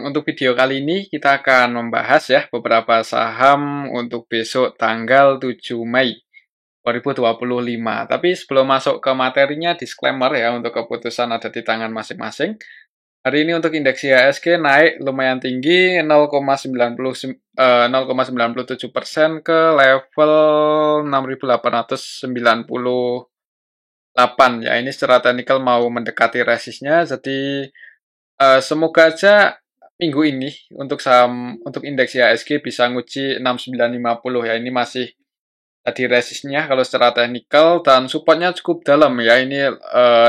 Untuk video kali ini kita akan membahas ya beberapa saham untuk besok tanggal 7 Mei 2025. Tapi sebelum masuk ke materinya, disclaimer ya, untuk keputusan ada di tangan masing-masing. Hari ini untuk indeks IHSG naik lumayan tinggi 0,97% ke level 6.898 ya. Ini secara teknikal mau mendekati resistnya, jadi semoga aja minggu ini untuk indeks IHSG bisa nguji 6950 ya. Ini masih tadi resistnya kalau secara teknikal, dan supportnya cukup dalam ya. Ini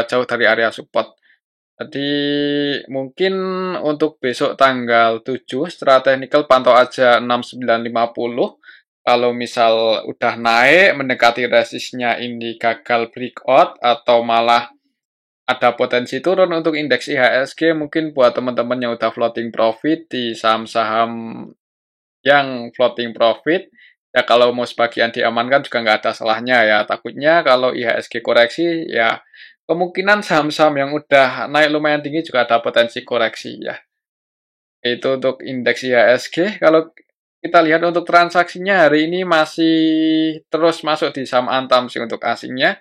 jauh dari area support. Jadi mungkin untuk besok tanggal 7 secara teknikal pantau aja 6950. Kalau misal udah naik mendekati resistnya ini gagal breakout atau malah ada potensi turun untuk indeks IHSG, mungkin buat teman-teman yang udah floating profit di saham-saham yang floating profit, ya kalau mau sebagian diamankan juga nggak ada salahnya ya. Takutnya kalau IHSG koreksi, ya kemungkinan saham-saham yang udah naik lumayan tinggi juga ada potensi koreksi ya. Itu untuk indeks IHSG. Kalau kita lihat untuk transaksinya hari ini masih terus masuk di saham Antam sih untuk asingnya.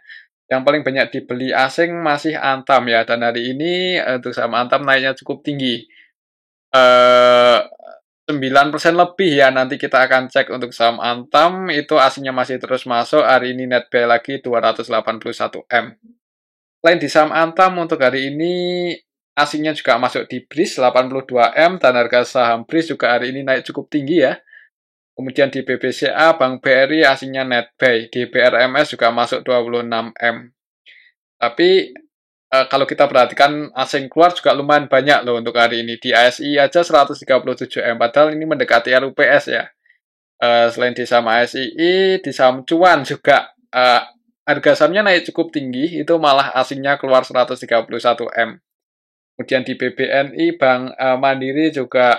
Yang paling banyak dibeli asing masih Antam ya, dan hari ini untuk saham Antam naiknya cukup tinggi. 9% lebih ya, nanti kita akan cek untuk saham Antam, itu asingnya masih terus masuk, hari ini net buy lagi 281M. Selain di saham Antam, untuk hari ini asingnya juga masuk di BRIS 82M, dan harga saham BRIS juga hari ini naik cukup tinggi ya. Kemudian di BBCA, Bank BRI asingnya net buy, di BRMS juga masuk 26M. Tapi kalau kita perhatikan asing keluar juga lumayan banyak loh untuk hari ini. Di ASI aja 137M, padahal ini mendekati RUPS ya. Selain di saham ASI, di saham Cuan juga harga sahamnya naik cukup tinggi, itu malah asingnya keluar 131M. Kemudian di BBNI, Bank Mandiri juga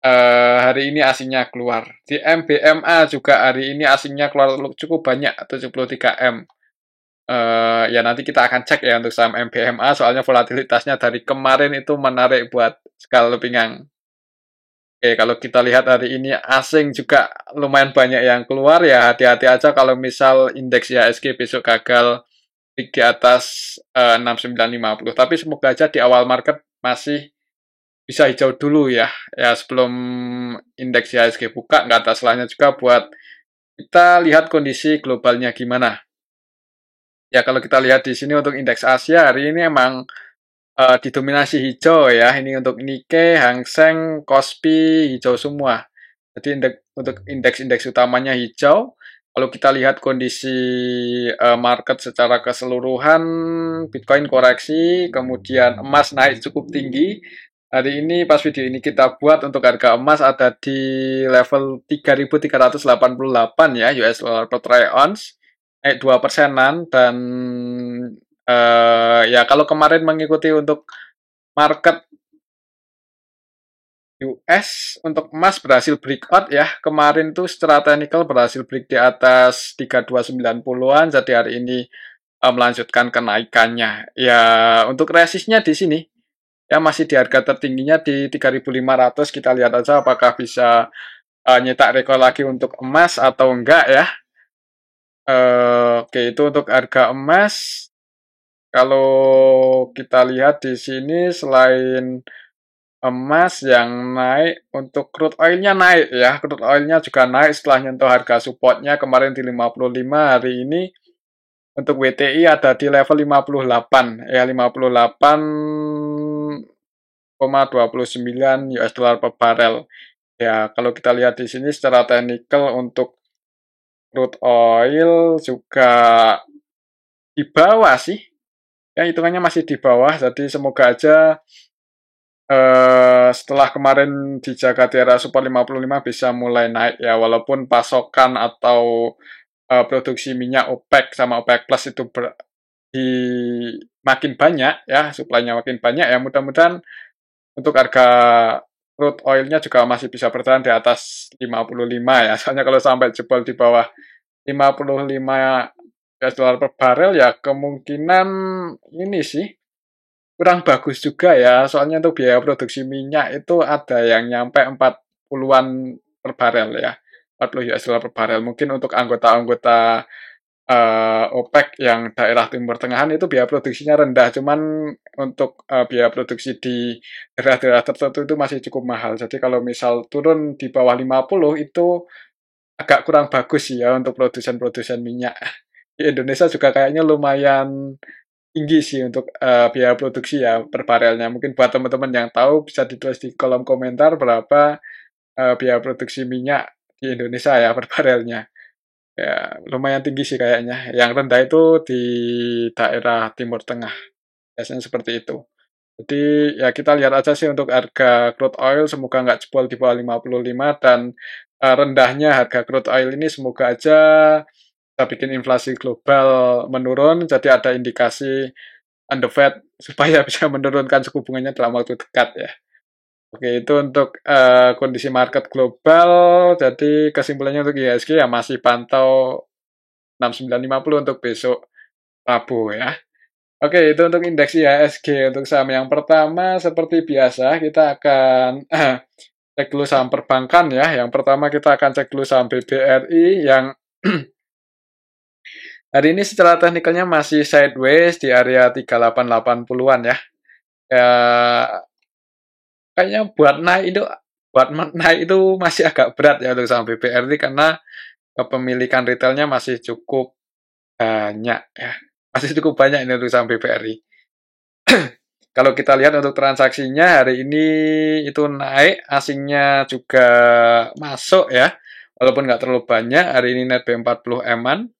hari ini asingnya keluar. Di MBMA juga hari ini asingnya keluar cukup banyak, 73M. Ya nanti kita akan cek ya untuk saham MBMA, soalnya volatilitasnya dari kemarin itu menarik buat scalpingan. Oke, kalau kita lihat hari ini asing juga lumayan banyak yang keluar ya, hati-hati aja kalau misal indeks IHSG besok gagal di atas 6950. Tapi semoga aja di awal market masih bisa hijau dulu ya. Ya sebelum indeks IHSG buka, nggak ada salahnya juga buat kita lihat kondisi globalnya gimana. Ya kalau kita lihat di sini untuk indeks Asia hari ini emang didominasi hijau ya. Ini untuk Nikkei, Hang Seng, Kospi hijau semua. Jadi untuk indeks-indeks utamanya hijau. Kalau kita lihat kondisi market secara keseluruhan, Bitcoin koreksi, kemudian emas naik cukup tinggi. Hari ini pas video ini kita buat untuk harga emas ada di level 3.388 ya US dollar per troy ounce, naik 2%-an, dan ya kalau kemarin mengikuti untuk market US, untuk emas berhasil breakout ya. Kemarin tuh secara teknikal berhasil break di atas 3290-an, jadi hari ini melanjutkan kenaikannya. Ya, untuk resistnya di sini ya masih di harga tertingginya di 3.500. Kita lihat aja apakah bisa nyetak rekor lagi untuk emas atau enggak ya. Oke, itu untuk harga emas. Kalau kita lihat di sini selain emas yang naik, untuk crude oilnya naik ya. Crude oilnya juga naik setelah nyentuh harga supportnya kemarin di 55, hari ini untuk WTI ada di level 58 ya, 58,29 US dollar per barel. Ya, kalau kita lihat di sini secara teknikal untuk crude oil juga di bawah sih. Ya, hitungannya masih di bawah, jadi semoga aja setelah kemarin dijaga di area support 55 bisa mulai naik ya, walaupun pasokan atau produksi minyak OPEC sama OPEC Plus itu di makin banyak ya, suplainya makin banyak ya, mudah-mudahan untuk harga crude oilnya juga masih bisa bertahan di atas 55 ya, soalnya kalau sampai jebol di bawah 55 US dollar per barel ya kemungkinan ini sih kurang bagus juga ya, soalnya untuk biaya produksi minyak itu ada yang nyampe 40-an per barel ya, 40 US dollar per barel. Mungkin untuk anggota-anggota OPEC yang daerah Timur Tengahan itu biaya produksinya rendah, cuman untuk biaya produksi di daerah-daerah tertentu itu masih cukup mahal. Jadi kalau misal turun di bawah 50 itu agak kurang bagus sih ya untuk produsen-produsen minyak. Di Indonesia juga kayaknya lumayan tinggi sih untuk biaya produksi ya per barelnya. Mungkin buat teman-teman yang tahu bisa ditulis di kolom komentar berapa biaya produksi minyak di Indonesia ya per barelnya. Ya, lumayan tinggi sih kayaknya. Yang rendah itu di daerah Timur Tengah. Biasanya seperti itu. Jadi ya kita lihat aja sih untuk harga crude oil semoga nggak jebol di bawah 55 dan rendahnya harga crude oil ini semoga aja bisa bikin inflasi global menurun. Jadi ada indikasi on the Fed supaya bisa menurunkan suku bunganya dalam waktu dekat ya. Oke, itu untuk kondisi market global. Jadi kesimpulannya untuk IHSG ya masih pantau 6950 untuk besok Rabu ya. Oke, itu untuk indeks IHSG. Untuk saham yang pertama, seperti biasa, kita akan cek dulu saham perbankan ya. Yang pertama kita akan cek dulu saham BBRI yang hari ini secara teknikalnya masih sideways di area 3880-an ya. Ya, kayaknya buat naik itu masih agak berat ya untuk saham BBRI karena kepemilikan retailnya masih cukup banyak ya. Masih cukup banyak ini untuk saham BBRI. Kalau kita lihat untuk transaksinya hari ini itu naik, asingnya juga masuk ya. Walaupun nggak terlalu banyak, hari ini net B40 M-an.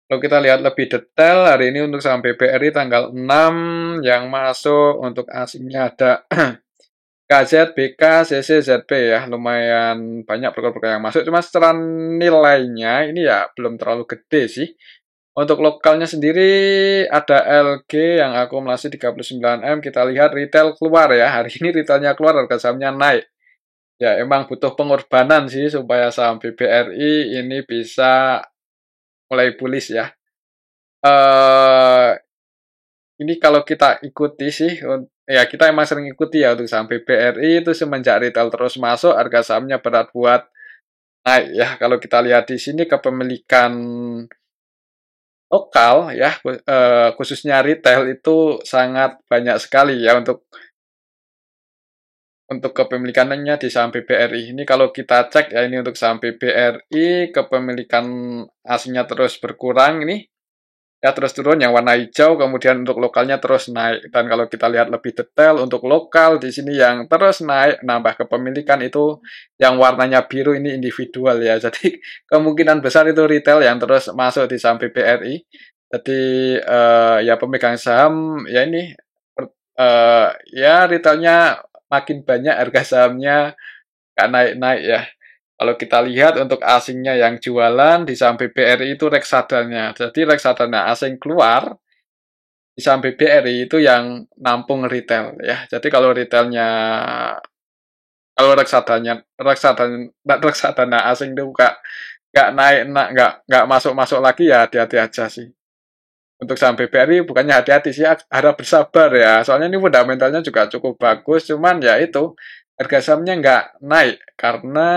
Kalau kita lihat lebih detail, hari ini untuk saham BBRI tanggal 6 yang masuk untuk asingnya ada KZ, BK, CC, ZP ya. Lumayan banyak broker-broker yang masuk, cuma secara nilainya ini ya belum terlalu gede sih. Untuk lokalnya sendiri ada LG yang akumulasi 39M. Kita lihat retail keluar ya. Hari ini retailnya keluar, harga sahamnya naik. Ya emang butuh pengorbanan sih supaya saham BBRI ini bisa mulai bullish ya. Ini kalau kita ikuti sih, ya kita emang sering ikuti ya untuk saham BBRI itu semenjak retail terus masuk, harga sahamnya berat buat naik ya. Kalau kita lihat di sini kepemilikan lokal ya, khususnya retail itu sangat banyak sekali ya untuk kepemilikannya di saham BBRI. Ini kalau kita cek ya ini untuk saham BBRI kepemilikan aslinya terus berkurang ini ya terus turun yang warna hijau, kemudian untuk lokalnya terus naik. Dan kalau kita lihat lebih detail untuk lokal di sini yang terus naik nambah kepemilikan itu yang warnanya biru ini individual ya. Jadi kemungkinan besar itu retail yang terus masuk di saham BBRI. Jadi ya pemegang saham ya ini ya retailnya makin banyak harga sahamnya nggak naik-naik ya. Kalau kita lihat untuk asingnya yang jualan di saham BBRI itu reksadana. Jadi reksadana asing keluar di saham BBRI itu yang nampung retail ya. Jadi kalau retailnya kalau reksadana asing itu nggak naik nggak masuk lagi ya hati-hati aja sih. Untuk saham BBRI bukannya hati-hati sih, harap bersabar ya. Soalnya ini fundamentalnya juga cukup bagus, cuman ya itu harga sahamnya nggak naik karena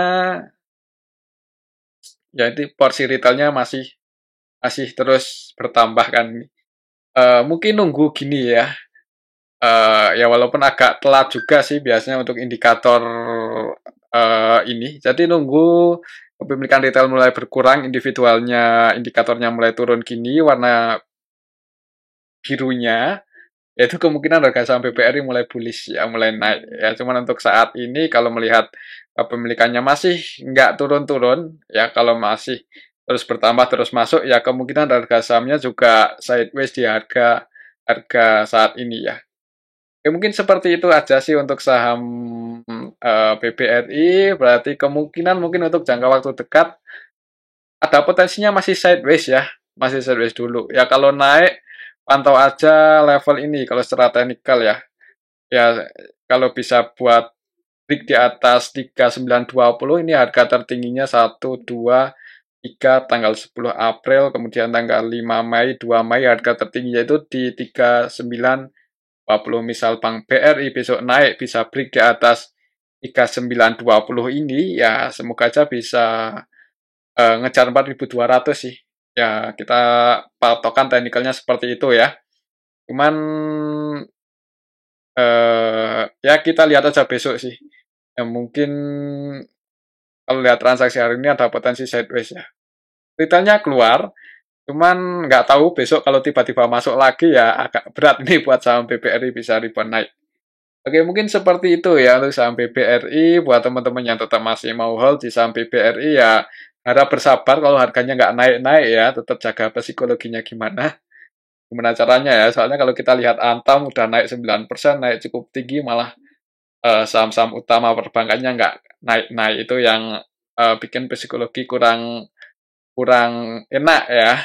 ya itu porsi retailnya masih masih terus bertambah kan. Mungkin nunggu gini ya. Ya walaupun agak telat juga sih biasanya untuk indikator ini. Jadi nunggu kepemilikan retail mulai berkurang, individualnya indikatornya mulai turun gini, warna birunya, yaitu kemungkinan harga saham BBRI mulai bullish ya, mulai naik ya. Cuman untuk saat ini kalau melihat kepemilikannya masih nggak turun-turun ya, kalau masih terus bertambah terus masuk ya kemungkinan harga sahamnya juga sideways di harga harga saat ini ya. Oke, mungkin seperti itu aja sih untuk saham BBRI. Berarti kemungkinan mungkin untuk jangka waktu dekat ada potensinya masih sideways ya, masih sideways dulu. Ya kalau naik pantau aja level ini kalau secara teknikal ya. Ya kalau bisa buat break di atas 3920 ini harga tertingginya 1 2 3 tanggal 10 April, kemudian tanggal 5 Mei, 2 Mei harga tertingginya itu di 3920. Misal Bank BRI besok naik bisa break di atas 3920 ini, ya semoga aja bisa ngejar 4200 sih. Ya, kita patokan teknikalnya seperti itu ya. Cuman ya kita lihat aja besok sih. Ya mungkin kalau lihat transaksi hari ini ada potensi sideways ya. Retailnya keluar, cuman nggak tahu besok kalau tiba-tiba masuk lagi ya agak berat nih buat saham BBRI bisa rebound naik. Oke, mungkin seperti itu ya untuk saham BBRI. Buat teman-teman yang tetap masih mau hold di saham BBRI ya harap bersabar kalau harganya nggak naik-naik ya. Tetap jaga psikologinya gimana. Gimana caranya ya, soalnya kalau kita lihat Antam udah naik 9%, naik cukup tinggi, malah saham-saham utama perbankannya nggak naik-naik. Itu yang bikin psikologi kurang kurang enak ya.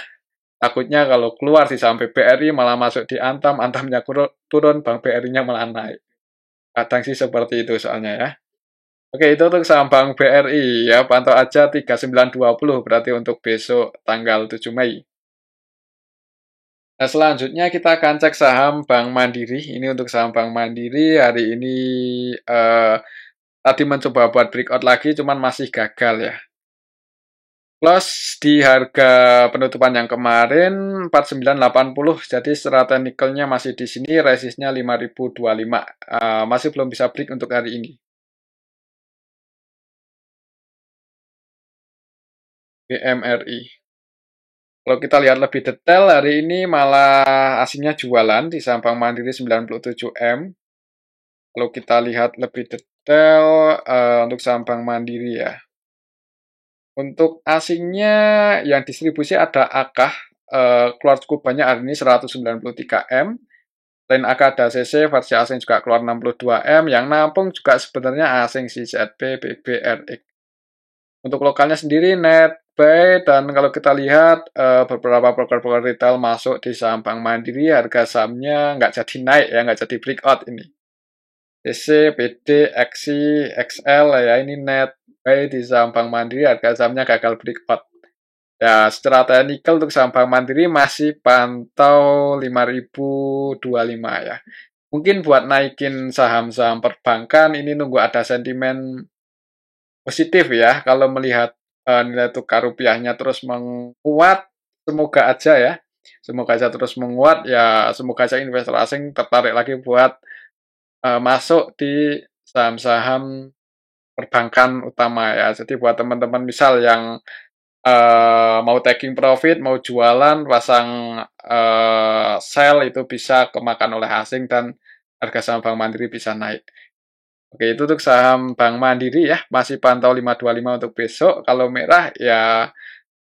Takutnya kalau keluar di saham BBRI malah masuk di Antam, Antamnya turun, Bank BRI-nya malah naik. Kadang sih seperti itu soalnya ya. Oke, itu untuk saham Bank BRI ya, pantau aja 3920 berarti untuk besok tanggal 7 Mei. Nah, selanjutnya kita akan cek saham Bank Mandiri. Ini untuk saham Bank Mandiri hari ini tadi mencoba buat breakout lagi, cuman masih gagal ya. Close di harga penutupan yang kemarin 4980. Jadi secara teknikalnya masih di sini, resistnya 5025. Masih belum bisa break untuk hari ini. BMRI. Kalau kita lihat lebih detail, hari ini malah asingnya jualan di saham Bank Mandiri 97M. Kalau kita lihat lebih detail untuk saham Bank Mandiri ya. Untuk asingnya yang distribusi ada AKAH, keluar cukup banyak hari ini 193M. Selain AKAH ada CC, versi asing juga keluar 62M. Yang nampung juga sebenarnya asing si ZB, BBRX. Untuk lokalnya sendiri NetBuy, dan kalau kita lihat beberapa broker-broker retail masuk di saham Bank Mandiri, harga sahamnya nggak jadi naik ya, nggak jadi breakout ini. CC, PD, XI, XL ya, ini NetBuy di saham Bank Mandiri, harga sahamnya gagal breakout. Ya, secara teknikal untuk saham Bank Mandiri masih pantau 5025 ya. Mungkin buat naikin saham-saham perbankan ini nunggu ada sentimen positif ya. Kalau melihat nilai tukar rupiahnya terus menguat, semoga aja ya. Semoga aja terus menguat ya. Semoga aja investor asing tertarik lagi buat masuk di saham-saham perbankan utama ya. Jadi buat teman-teman misal yang mau taking profit, mau jualan, pasang sell itu bisa kemakan oleh asing dan harga saham Bank Mandiri bisa naik. Oke, itu untuk saham Bank Mandiri ya, masih pantau 525 untuk besok. Kalau merah ya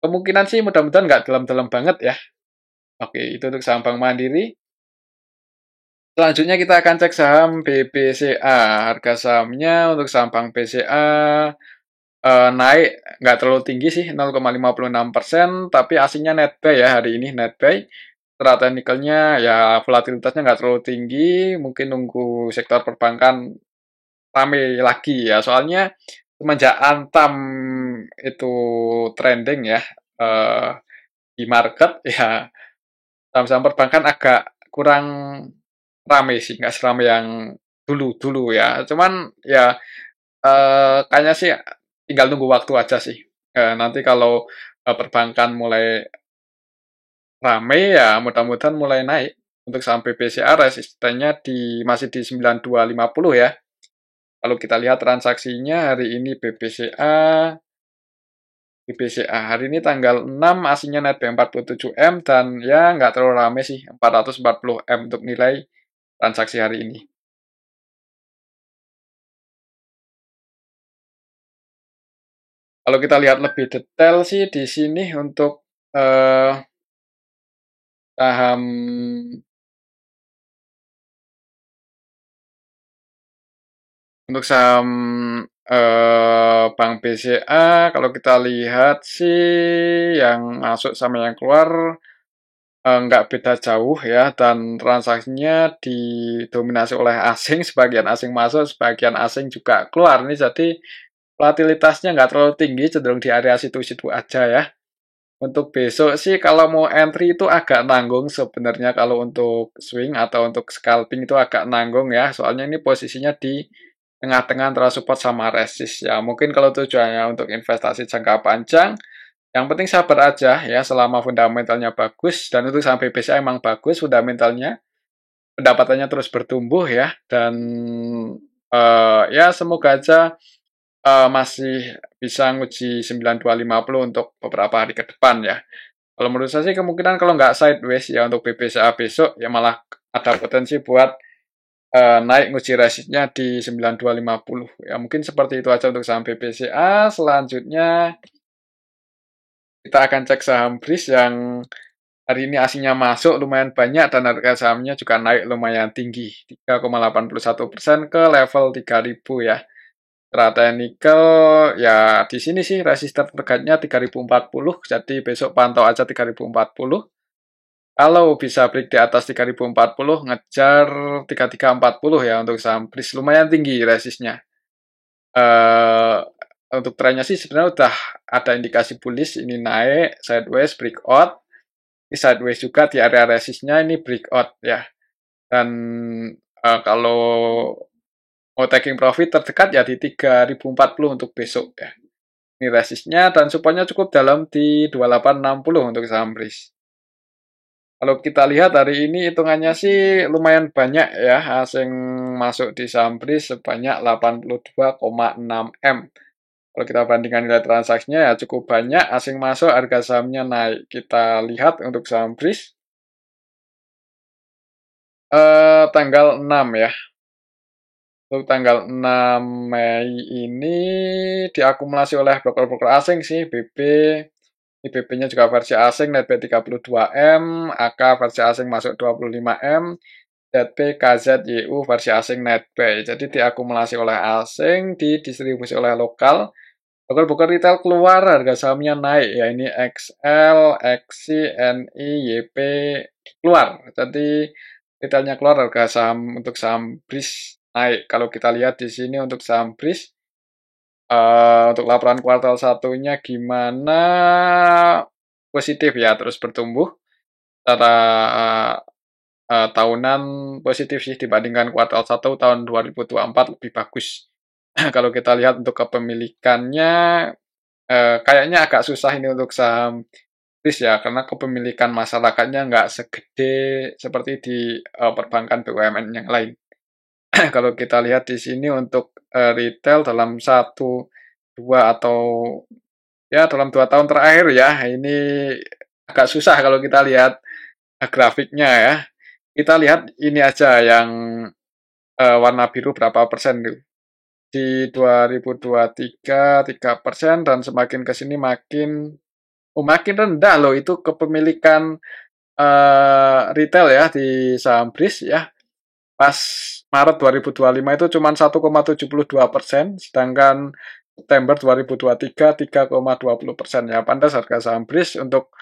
kemungkinan sih mudah-mudahan nggak dalam-dalam banget ya. Oke, itu untuk saham Bank Mandiri. Selanjutnya kita akan cek saham BBCA. Harga sahamnya untuk saham Bank BCA naik nggak terlalu tinggi sih, 0,56%, tapi asingnya netbuy ya hari ini netbuy. Secara teknikalnya ya volatilitasnya nggak terlalu tinggi, mungkin nunggu sektor perbankan rame lagi ya, soalnya semenjak Antam itu trending ya di market ya, saham-saham perbankan agak kurang rame sih, nggak serame yang dulu-dulu ya. Cuman ya kayaknya sih tinggal nunggu waktu aja sih. Nanti kalau perbankan mulai rame ya mudah-mudahan mulai naik. Untuk saham BBCA resistennya masih di 9250 ya. Kalau kita lihat transaksinya hari ini BBCA hari ini tanggal 6 aslinya netbuy 47M dan ya nggak terlalu rame sih 440M untuk nilai transaksi hari ini. Kalau kita lihat lebih detail sih di sini untuk saham untuk saham Bank BCA kalau kita lihat sih yang masuk sama yang keluar nggak beda jauh ya, dan transaksinya didominasi oleh asing, sebagian asing masuk, sebagian asing juga keluar nih. Jadi volatilitasnya nggak terlalu tinggi, cenderung di area situ-situ aja ya. Untuk besok sih kalau mau entry itu agak nanggung sebenarnya kalau untuk swing atau untuk scalping itu agak nanggung ya. Soalnya ini posisinya di tengah-tengah antara support sama resist ya. Mungkin kalau tujuannya untuk investasi jangka panjang, yang penting sabar aja ya selama fundamentalnya bagus dan untuk sampai BCA emang bagus fundamentalnya, pendapatannya terus bertumbuh ya dan ya semoga aja masih bisa nguji 9250 untuk beberapa hari ke depan ya. Kalau menurut saya sih kemungkinan kalau nggak sideways ya untuk BBCA besok ya malah ada potensi buat naik nguji resistnya di 9250 ya. Mungkin seperti itu aja untuk saham BBCA. Selanjutnya kita akan cek saham BRIS yang hari ini aslinya masuk lumayan banyak dan harga sahamnya juga naik lumayan tinggi 3,81% ke level 3000 ya. Rata nikel ya di sini sih resisten terdekatnya 3040, jadi besok pantau aja 3040. Kalau bisa break di atas 3040 ngejar 3340 ya untuk saham BRIS lumayan tinggi resistnya. Untuk trennya sih sebenarnya udah ada indikasi bullish, ini naik sideways breakout. Ini sideways juga di area resistnya ini breakout ya. Dan kalau mau taking profit terdekat ya di 3040 untuk besok ya. Ini resistnya dan supportnya cukup dalam di 2860 untuk saham BRIS. Kalau kita lihat hari ini hitungannya sih lumayan banyak ya asing masuk di saham BRIS sebanyak 82,6 M. Kalau kita bandingkan nilai transaksinya ya cukup banyak asing masuk, harga sahamnya naik. Kita lihat untuk saham BRIS tanggal 6 ya. Untuk tanggal 6 Mei ini diakumulasi oleh broker-broker asing sih, BB. Ini BB-nya juga versi asing, NetB 32M, AK versi asing masuk 25M, ZB, KZ, YU versi asing NetB. Jadi diakumulasi oleh asing, didistribusi oleh lokal. Broker-broker retail keluar, harga sahamnya naik ya. Ini XL, XC, NI, YP keluar. Jadi retailnya keluar, harga saham untuk saham BRIS naik. Kalau kita lihat di sini untuk saham BRIS, untuk laporan kuartal satunya gimana, positif ya, terus bertumbuh. Secara tahunan positif sih dibandingkan kuartal 1 tahun 2024 lebih bagus. Kalau kita lihat untuk kepemilikannya, kayaknya agak susah ini untuk saham BRIS ya, karena kepemilikan masyarakatnya nggak segede seperti di perbankan BUMN yang lain. Kalau kita lihat di sini untuk retail dalam 1, 2 atau ya dalam 2 tahun terakhir ya, ini agak susah kalau kita lihat grafiknya ya. Kita lihat ini aja yang warna biru berapa persen tuh. Di 2023 3% dan semakin ke sini makin rendah loh itu kepemilikan retail ya di saham BRIS ya. Pas Maret 2025 itu cuma 1,72%, sedangkan September 2023 3,20% ya. Pantas harga saham BRIS untuk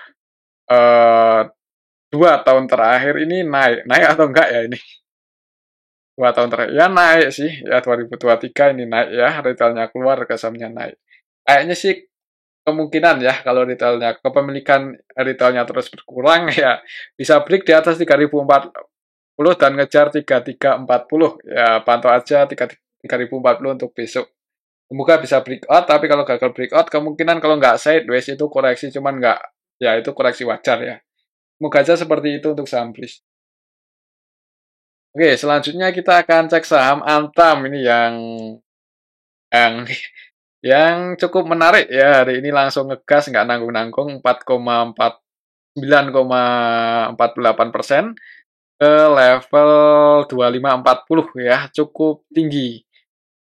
2 tahun terakhir ini naik atau enggak ya ini? 2 tahun terakhir ya naik sih ya, 2023 ini naik ya, retailnya keluar, harga sahamnya naik. Kayaknya sih kemungkinan ya kalau kepemilikan retailnya terus berkurang ya bisa break di atas 3040 dan ngejar 3340 ya, pantau aja 3040 untuk besok. Semoga bisa breakout, tapi kalau gagal breakout kemungkinan kalau nggak sideways itu koreksi, cuman nggak ya itu koreksi wajar ya. Semoga aja seperti itu untuk saham BRIS. Oke, selanjutnya kita akan cek saham Antam ini yang yang cukup menarik ya, hari ini langsung ngegas nggak nanggung-nanggung 9,48% ke level 2540 ya, cukup tinggi.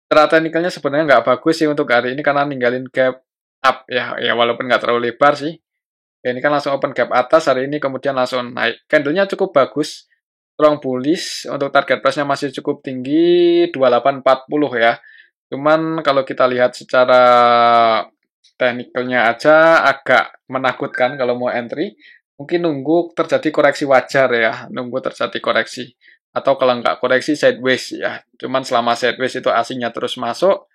Secara teknikalnya sebenarnya nggak bagus sih untuk hari ini karena ninggalin gap up ya, walaupun nggak terlalu lebar sih. Ya, ini kan langsung open gap atas hari ini kemudian langsung naik. Candlenya cukup bagus, strong bullish, untuk target price-nya masih cukup tinggi 2840 ya. Cuman kalau kita lihat secara teknikalnya aja agak menakutkan kalau mau entry. Mungkin nunggu terjadi koreksi wajar ya, nunggu terjadi koreksi. Atau kalau nggak koreksi sideways ya. Cuman selama sideways itu asingnya terus masuk,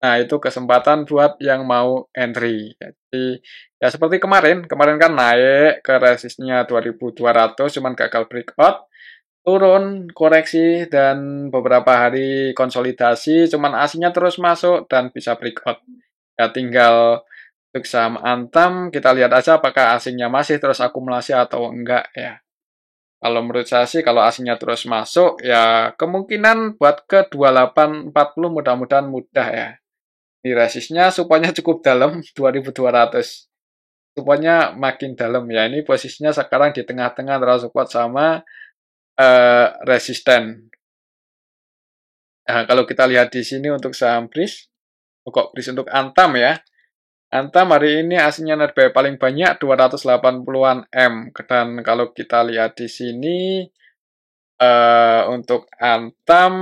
Nah, itu kesempatan buat yang mau entry. Jadi, ya seperti kemarin, kemarin kan naik ke resistnya 2200 cuman gagal breakout, turun, koreksi, dan beberapa hari konsolidasi, cuman aslinya terus masuk dan bisa breakout. Ya tinggal untuk saham Antam, kita lihat aja apakah asingnya masih terus akumulasi atau enggak ya. Kalau menurut saya sih kalau asingnya terus masuk, ya kemungkinan buat ke 2840 mudah-mudahan mudah ya. Di resistnya supaya cukup dalam 2200. Supaya makin dalam ya. Ini posisinya sekarang di tengah-tengah antara support sama resisten. Nah, kalau kita lihat di sini untuk saham BRIS, kok BRIS untuk Antam ya. Antam hari ini aslinya netbuy paling banyak 280-an M. Dan kalau kita lihat di sini untuk Antam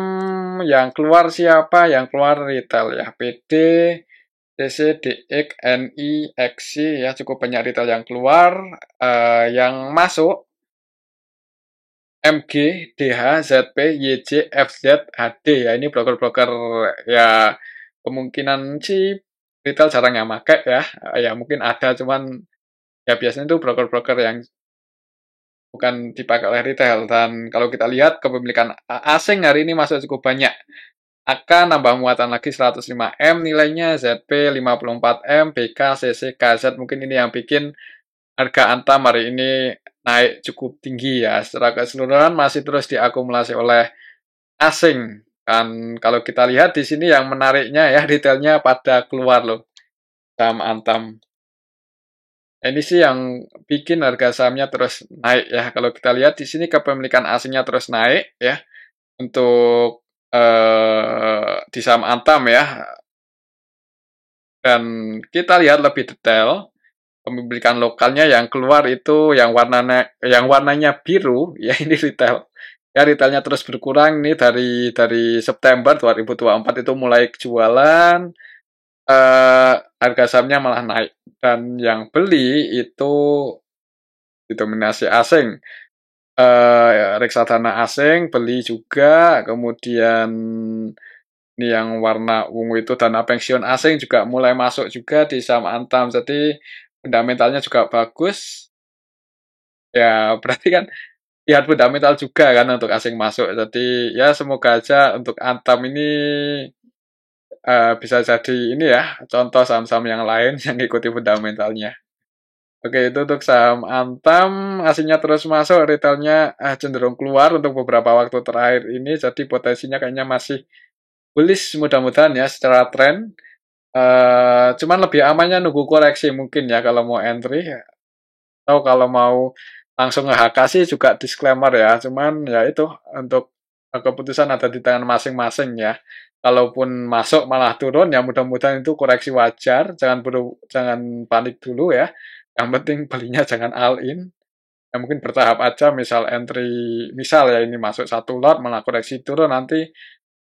yang keluar siapa? Yang keluar retail ya. PD, DC, DX, NI, XC ya cukup banyak retail yang keluar. Yang masuk MG, DH, ZP, YJ, FZ, HD ya ini broker-broker ya kemungkinan sih retail jarang yang pakai ya. Ya mungkin ada cuman ya biasanya itu broker-broker yang bukan dipakai oleh retail. Dan kalau kita lihat kepemilikan asing hari ini masuk cukup banyak. Akan nambah muatan lagi 105M nilainya, ZP 54M, BK, CC, KZ mungkin ini yang bikin harga Antam hari ini naik cukup tinggi ya. Secara keseluruhan masih terus diakumulasi oleh asing. Dan kalau kita lihat di sini yang menariknya ya retailnya pada keluar loh saham Antam. Ini sih yang bikin harga sahamnya terus naik ya. Kalau kita lihat di sini kepemilikan asingnya terus naik ya untuk di saham Antam ya. Dan kita lihat lebih detail kepemilikan lokalnya yang keluar itu yang warnanya biru ya ini retail. Ya retailnya terus berkurang nih dari September 2024 itu mulai jualan harga sahamnya malah naik dan yang beli itu didominasi asing. Reksadana asing beli juga, kemudian ini yang warna ungu itu dana pensiun asing juga mulai masuk juga di saham Antam. Jadi fundamentalnya juga bagus. Ya berarti kan lihat fundamental juga kan untuk asing masuk. Jadi ya semoga aja untuk Antam ini bisa jadi ini ya contoh saham-saham yang lain yang ikuti fundamentalnya. Oke, itu untuk saham Antam, aslinya terus masuk, retailnya cenderung keluar untuk beberapa waktu terakhir ini, jadi potensinya kayaknya masih bullish mudah-mudahan ya secara tren. Cuman lebih amannya nunggu koreksi mungkin ya kalau mau entry, atau kalau mau langsung nge-HK sih juga disclaimer ya, cuman ya itu untuk keputusan ada di tangan masing-masing ya. Kalaupun masuk malah turun ya mudah-mudahan itu koreksi wajar, jangan panik dulu ya. Yang penting belinya jangan all in. Ya mungkin bertahap aja misal entry misal ya ini masuk satu lot malah koreksi turun nanti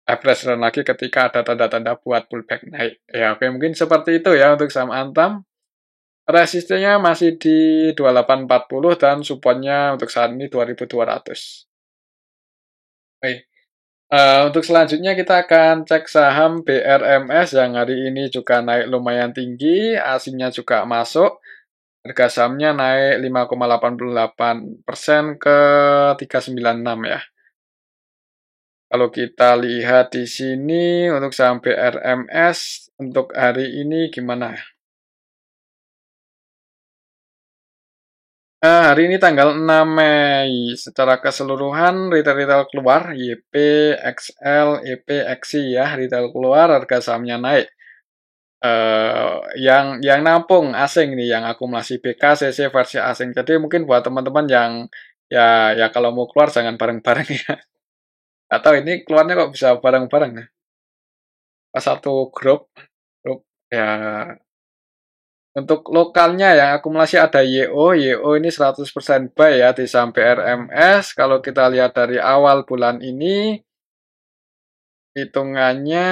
average run lagi ketika ada tanda-tanda buat pullback naik. Ya oke mungkin seperti itu ya untuk saham Antam. Resistennya masih di 2840 dan supportnya untuk saat ini 2200. Oke. Untuk selanjutnya kita akan cek saham BRMS yang hari ini juga naik lumayan tinggi, asingnya juga masuk. Harga sahamnya naik 5,88% ke 396 ya. Kalau kita lihat di sini untuk saham BRMS untuk hari ini gimana? Hari ini tanggal 6 Mei, secara keseluruhan retail-retail keluar, YP, XL, EP, XI ya, retail keluar harga sahamnya naik. Yang nampung asing nih, yang akumulasi BK, CC versi asing. Jadi mungkin buat teman-teman yang ya kalau mau keluar jangan bareng-bareng ya. Atau ini keluarnya kok bisa bareng-bareng ya? Pas satu grup ya. Untuk lokalnya yang akumulasi ada YO ini 100% buy ya di saham BRMS. Kalau kita lihat dari awal bulan ini, hitungannya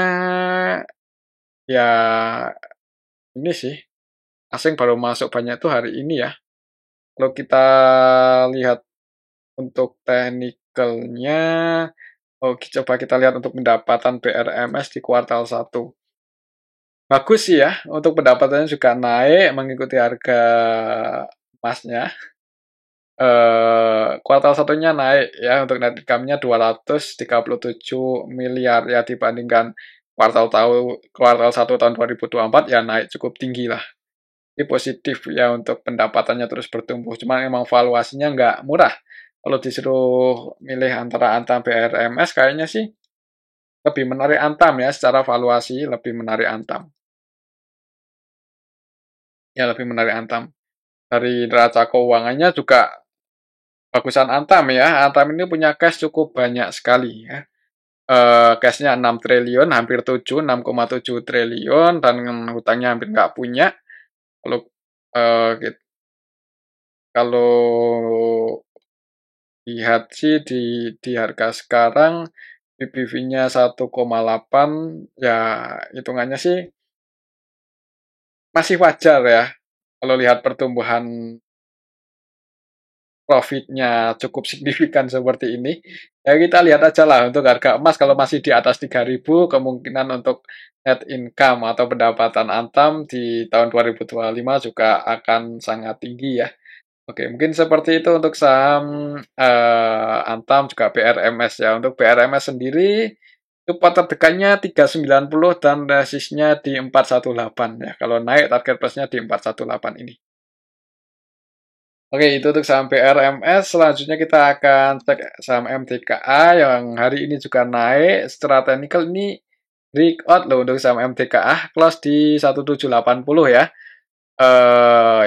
ya ini sih, asing baru masuk banyak tuh hari ini ya. Kalau kita lihat untuk teknikalnya, coba kita lihat untuk pendapatan BRMS di kuartal 1. bagus sih ya, untuk pendapatannya juga naik mengikuti harga emasnya. Kuartal satunya naik ya, untuk net income-nya 237 miliar ya, dibandingkan kuartal 1 tahun 2024 ya naik cukup tinggi lah. Ini positif ya, untuk pendapatannya terus bertumbuh. Cuma emang valuasinya nggak murah. Kalau disuruh milih antara Antam BRMS, kayaknya sih lebih menarik Antam ya, secara valuasi lebih menarik Antam. Ya, lebih menarik Antam. Dari neraca keuangannya juga bagusan Antam ya. Antam ini punya cash cukup banyak sekali ya. Cashnya 6 triliun, hampir 6,7 triliun, dan hutangnya hampir nggak punya. Kalau kalau lihat sih di harga sekarang, PBV-nya 1,8, ya hitungannya sih masih wajar ya. Kalau lihat pertumbuhan profitnya cukup signifikan seperti ini, ya kita lihat aja lah untuk harga emas. Kalau masih di atas 3.000, kemungkinan untuk net income atau pendapatan Antam di tahun 2025 juga akan sangat tinggi ya. Oke, mungkin seperti itu untuk saham Antam, juga BRMS ya. Untuk BRMS sendiri, support terdekatnya 390 dan resistnya di 418 ya. Kalau naik, target plusnya di 418 ini. Oke, itu untuk saham BRMS. Selanjutnya kita akan cek saham MTKA yang hari ini juga naik. Secara teknikal ini breakout loh untuk saham MTKA, close di 1780 ya.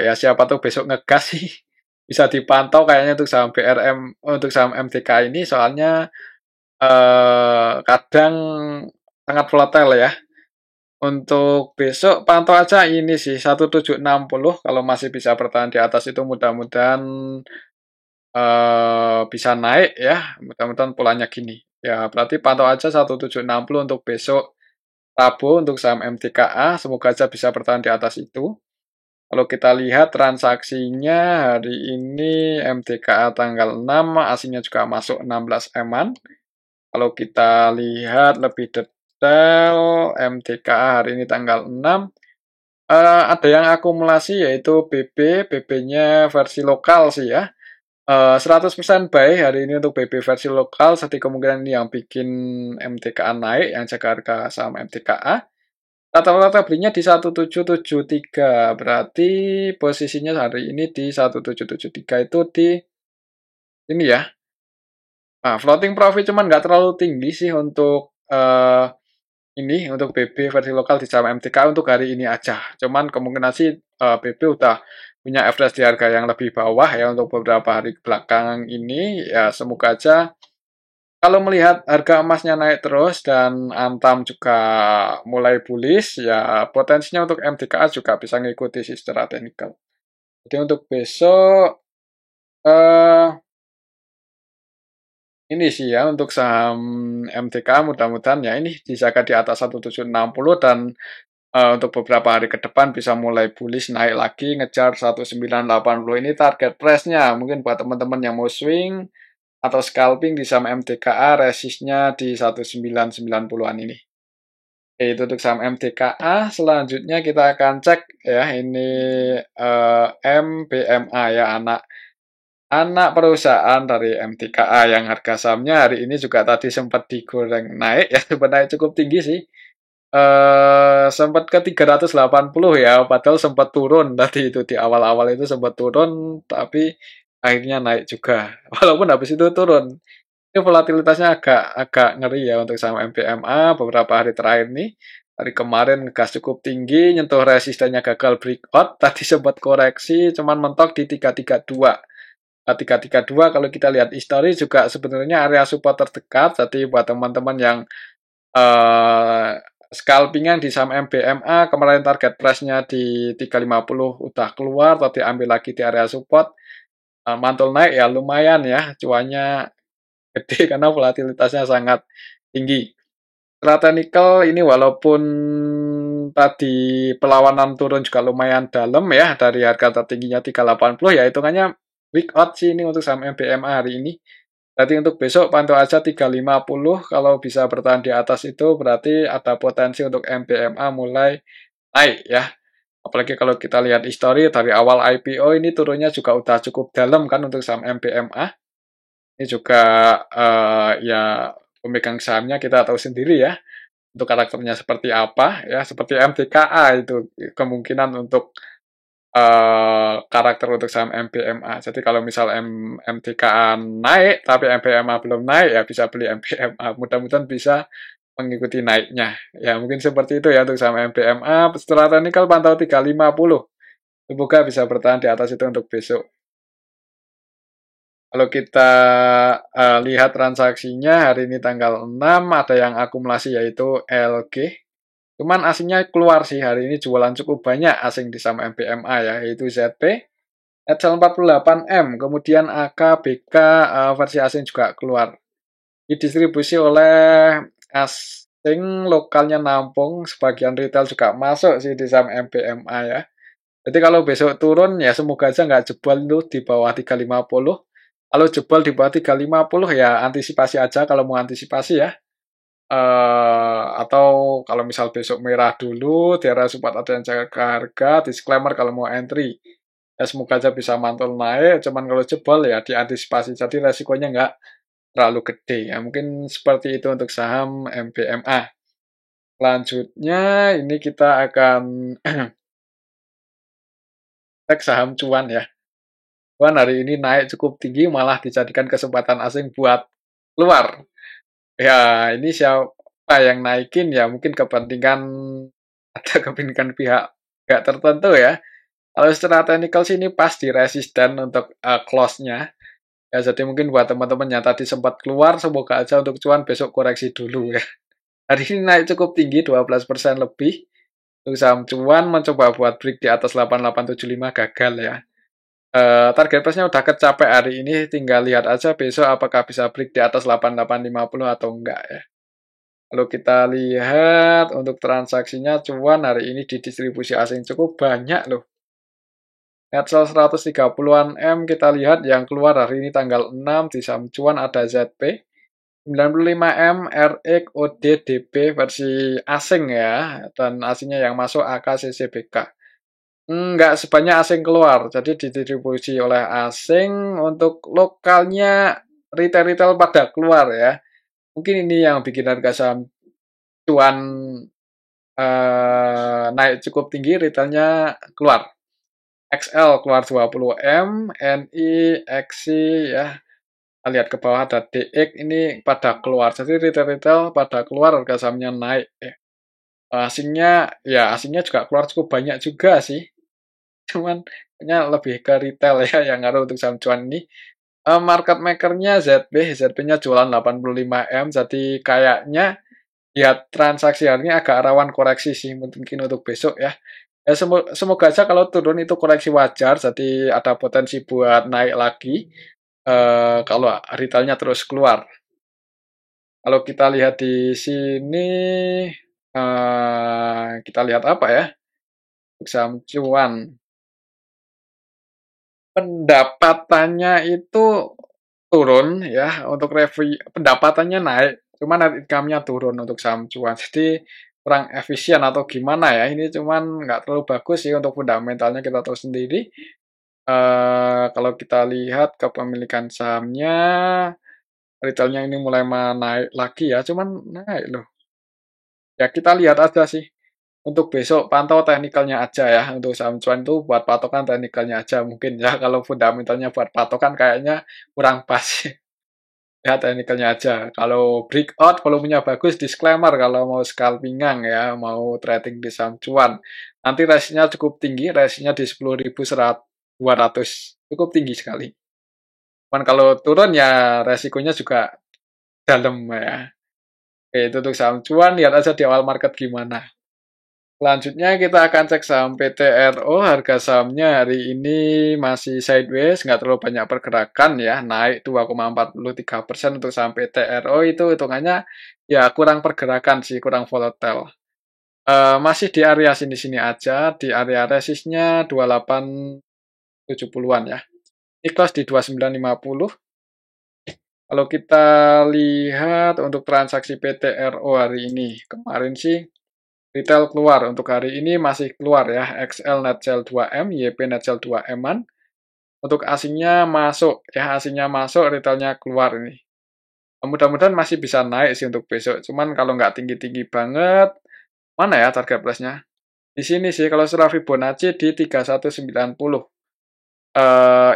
Ya siapa tuh besok ngegas sih. Bisa dipantau kayaknya untuk saham untuk saham MTKA ini, soalnya kadang sangat volatile ya. Untuk besok pantau aja ini sih 1760, kalau masih bisa bertahan di atas itu mudah-mudahan bisa naik ya, mudah-mudahan polanya gini. Ya berarti pantau aja 1760 untuk besok Rabu untuk saham MTKA, semoga aja bisa bertahan di atas itu. Kalau kita lihat transaksinya hari ini, MTKA tanggal 6, aslinya juga masuk 16 eman. Kalau kita lihat lebih detail, MTKA hari ini tanggal 6, ada yang akumulasi yaitu BB-nya versi lokal sih ya. 100% buy hari ini untuk BB versi lokal, jadi kemungkinan ini yang bikin MTKA naik, yang jaga harga saham MTKA. Rata-rata belinya di 1773, berarti posisinya hari ini di 1773 itu di ini ya. Nah, floating profit cuman nggak terlalu tinggi sih untuk ini, untuk BB versi lokal di saham MTK untuk hari ini aja. Cuman kemungkinan sih BB udah punya average di harga yang lebih bawah ya untuk beberapa hari belakangan ini. Ya semoga aja kalau melihat harga emasnya naik terus dan Antam juga mulai bullish, ya potensinya untuk MTKA juga bisa ngikuti sih secara teknikal. Jadi untuk besok, eh ini sih ya untuk saham MTKA, mudah-mudahan ya ini dijaga di atas 1760, dan untuk beberapa hari ke depan bisa mulai bullish naik lagi, ngejar 1980. Ini target price-nya. Mungkin buat teman-teman yang mau swing atau scalping di saham MTKA, resistnya di 1990-an ini. Oke, itu untuk saham MTKA. Selanjutnya kita akan cek ya, ini MBMA ya, anak perusahaan dari MTKA, yang harga sahamnya hari ini juga tadi sempat digoreng naik ya, sempat naik cukup tinggi sih. Sempat ke 380 ya, padahal sempat turun tadi, itu di awal-awal itu sempat turun, tapi akhirnya naik juga. Walaupun habis itu turun. Ini volatilitasnya agak agak ngeri ya untuk saham MBMA beberapa hari terakhir nih. Hari kemarin gas cukup tinggi, nyentuh resistennya gagal breakout, tadi sempat koreksi, cuman mentok di 332. 332 kalau kita lihat histori juga sebenarnya area support terdekat. Jadi buat teman-teman yang scalpingan di saham MBMA, kemarin target price-nya di 350 udah keluar, tadi ambil lagi di area support, mantul naik ya lumayan ya, cuannya gede karena volatilitasnya sangat tinggi. Secara teknikal ini walaupun tadi perlawanan turun juga lumayan dalam ya, dari harga tertingginya 380, ya hitungannya weak out sih ini untuk saham MBMA hari ini. Berarti untuk besok pantau aja 350, kalau bisa bertahan di atas itu berarti ada potensi untuk MBMA mulai naik ya. Apalagi kalau kita lihat histori dari awal IPO ini turunnya juga udah cukup dalam kan untuk saham MPMA. Ini juga ya pemegang sahamnya kita tahu sendiri ya untuk karakternya seperti apa ya, seperti MTKA itu kemungkinan untuk karakter untuk saham MPMA. Jadi kalau misal MTKA naik tapi MPMA belum naik ya bisa beli MPMA. Mudah-mudahan bisa mengikuti naiknya. Ya mungkin seperti itu ya untuk saham MPMA. Setelah teknikal pantau 350. Semoga bisa bertahan di atas itu untuk besok. Kalau kita lihat transaksinya hari ini tanggal 6 ada yang akumulasi yaitu LG. Cuman asingnya keluar sih hari ini jualan cukup banyak asing di saham MPMA ya yaitu ZP, Edsel 48M, kemudian AK, BK versi asing juga keluar. Didistribusi oleh asing, lokalnya nampung, sebagian retail juga masuk sih di saham MPMA ya. Jadi kalau besok turun ya semoga aja nggak jebol tuh di bawah 350. Kalau jebol di bawah 350 ya antisipasi aja kalau mau antisipasi ya. Atau kalau misal besok merah dulu, daerah support ada yang jaga harga, disclaimer kalau mau entry. Ya semoga aja bisa mantul naik, cuman kalau jebol ya diantisipasi. Jadi resikonya nggak terlalu gede ya. Mungkin seperti itu untuk saham MPMA. Selanjutnya ini kita akan cek saham cuan ya. Cuan hari ini naik cukup tinggi malah dijadikan kesempatan asing buat keluar. Ya, ini siapa yang naikin ya mungkin kepentingan ada kepentingan pihak tertentu ya. Kalau secara teknikal sih ini pas di resisten untuk close-nya. Ya, jadi mungkin buat teman-teman yang tadi sempat keluar, semoga aja untuk cuan besok koreksi dulu ya. Hari ini naik cukup tinggi, 12% lebih. Untuk saham cuan mencoba buat break di atas 8875 gagal ya. Target price-nya udah kecapai hari ini, tinggal lihat aja besok apakah bisa break di atas 8850 atau enggak ya. Kalau kita lihat untuk transaksinya cuan hari ini di distribusi asing cukup banyak loh. Netsel 130-an M kita lihat yang keluar hari ini tanggal 6 di saham cuan ada ZP, 95M RX ODDP versi asing ya, dan asingnya yang masuk AKCCBK. Nggak sebanyak asing keluar, jadi didistribusi oleh asing, untuk lokalnya retail-retail pada keluar ya. Mungkin ini yang bikin harga saham cuan naik cukup tinggi, retailnya keluar. XL keluar 20M, NI, XI ya. Kita lihat ke bawah ada DX ini pada keluar. Jadi retail-retail pada keluar harga sahamnya naik ya. Asingnya juga keluar cukup banyak juga sih. Cuman kayaknya lebih ke retail ya yang ngaruh untuk saham cuan ini. Market makernya ZP-nya jualan 85M, jadi kayaknya ya transaksi hari ini agak rawan koreksi sih mungkin untuk besok ya. Ya semoga aja kalau turun itu koreksi wajar, jadi ada potensi buat naik lagi kalau retailnya terus keluar. Kalau kita lihat di sini, kita lihat apa ya? Saham cuan. Pendapatannya itu turun ya, untuk pendapatannya naik, cuman net income-nya turun untuk saham cuan. Jadi kurang efisien atau gimana ya, ini cuman nggak terlalu bagus sih untuk fundamentalnya kita tahu sendiri. Kalau kita lihat kepemilikan sahamnya, retailnya ini mulai naik lagi ya, cuman naik loh. Ya kita lihat aja sih. Untuk besok pantau teknikalnya aja ya. Untuk saham cuan itu buat patokan teknikalnya aja mungkin ya. Kalau fundamentalnya buat patokan kayaknya kurang pas. Ya teknikalnya aja. Kalau breakout volumenya bagus, disclaimer kalau mau scalpingan ya, mau trading di saham cuan. Nanti resinya cukup tinggi, resinya di 10.200. Cukup tinggi sekali. Cuman kalau turun ya resikonya juga dalam ya. Oke, itu untuk saham cuan, lihat aja di awal market gimana. Selanjutnya kita akan cek saham PTRO, harga sahamnya hari ini masih sideways, nggak terlalu banyak pergerakan ya, naik 2,43% untuk saham PTRO, itu hitungannya ya kurang pergerakan sih, kurang volatile. Masih di area sini-sini aja, di area resistnya 2870-an ya. Ikhlas di 2950. Kalau kita lihat untuk transaksi PTRO hari ini, kemarin sih Retail keluar, untuk hari ini masih keluar ya, XL net sell 2M, YP net sell 2M-an. Untuk asingnya masuk ya, asingnya masuk, retailnya keluar ini. Mudah-mudahan masih bisa naik sih untuk besok. Cuman kalau nggak tinggi-tinggi banget, mana ya target price-nya? Di sini sih, kalau secara Fibonacci di 3190.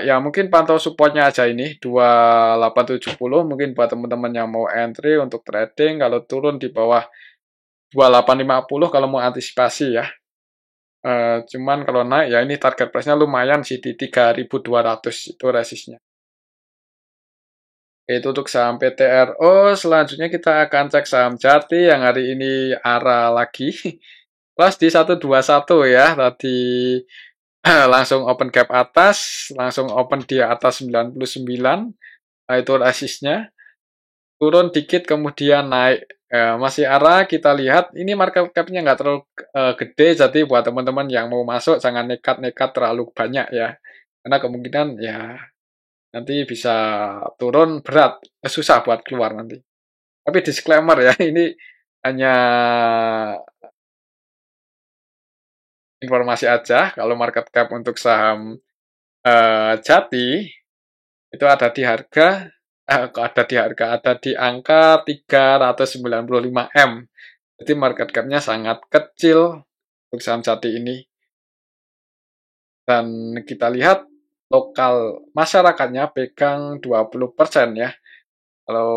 Ya mungkin pantau supportnya aja ini, 2870. Mungkin buat teman-teman yang mau entry untuk trading, kalau turun di bawah 2850 kalau mau antisipasi ya. Cuman kalau naik ya ini target price-nya lumayan sih di 3200 itu resistnya. Itu untuk saham PTRO. Selanjutnya kita akan cek saham Jati yang hari ini arah lagi. Plus di 121 ya. Tadi langsung open gap atas, langsung open di atas 99. Nah, itu resistnya. Turun dikit kemudian naik. Masih arah, kita lihat ini market cap-nya nggak terlalu gede, jadi buat teman-teman yang mau masuk jangan nekat-nekat terlalu banyak ya. Karena kemungkinan ya nanti bisa turun berat, susah buat keluar nanti. Tapi disclaimer ya, ini hanya informasi aja. Kalau market cap untuk saham Jati itu ada di harga ada di angka 395 M. Jadi market cap-nya sangat kecil untuk saham Jati ini. Dan kita lihat lokal masyarakatnya pegang 20% ya. Kalau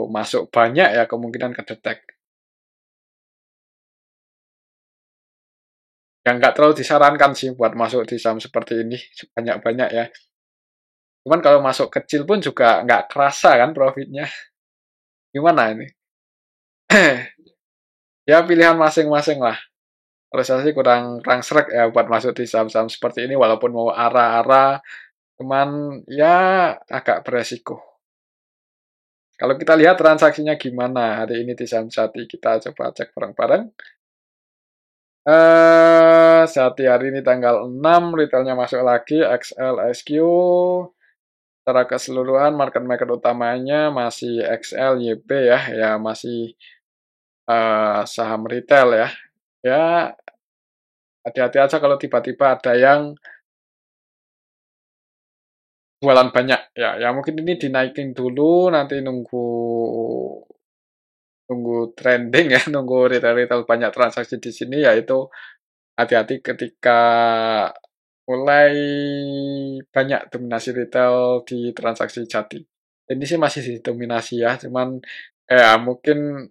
masuk banyak ya kemungkinan kedetek. Yang nggak terlalu disarankan sih buat masuk di saham seperti ini banyak-banyak ya. Cuman kalau masuk kecil pun juga nggak kerasa kan profitnya. Gimana ini? Ya pilihan masing-masing lah. Kalau saya sih kurang srek ya buat masuk di saham-saham seperti ini walaupun mau arah-arah, cuman ya agak beresiko. Kalau kita lihat transaksinya gimana hari ini di saham Jati, kita coba cek bareng-bareng. Jati hari ini tanggal 6, retailnya masuk lagi, XL, SQ. Secara keseluruhan market maker utamanya masih XL, YP ya, ya masih saham retail ya. Ya hati-hati aja kalau tiba-tiba ada yang jualan banyak ya. Ya mungkin ini dinaikin dulu, nanti nunggu trending ya, nunggu retail-retail banyak transaksi di sini, yaitu hati-hati ketika mulai banyak dominasi retail di transaksi Jati. Ini sih masih didominasi ya, cuman ya mungkin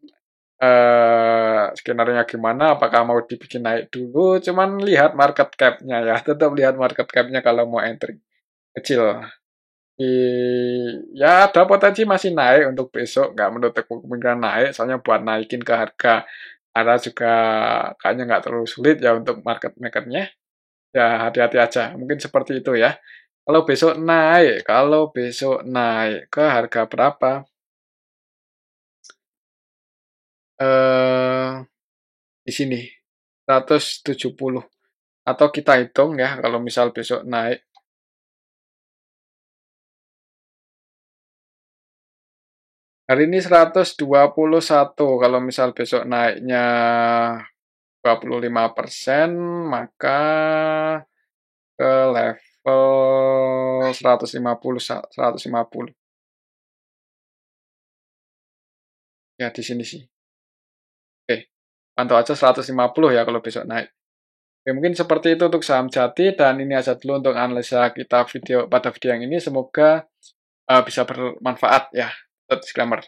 skenario gimana, apakah mau dibikin naik dulu, cuman lihat market cap-nya ya, tetap lihat market cap-nya kalau mau entry. Kecil. Ya ada potensi masih naik untuk besok, nggak menutup kemungkinan naik, soalnya buat naikin ke harga ada juga kayaknya nggak terlalu sulit ya untuk market makernya. Ya hati-hati aja, mungkin seperti itu ya. Kalau besok naik ke harga berapa? Eh di sini 170 atau kita hitung ya kalau misal besok naik. Hari ini 121, kalau misal besok naiknya 25%, maka ke level 150, 150. Ya, di sini sih. Oke, pantau aja 150 ya kalau besok naik. Oke, mungkin seperti itu untuk saham Jati, dan ini aja dulu untuk analisa kita pada video yang ini. Semoga bisa bermanfaat ya. Disclaimer.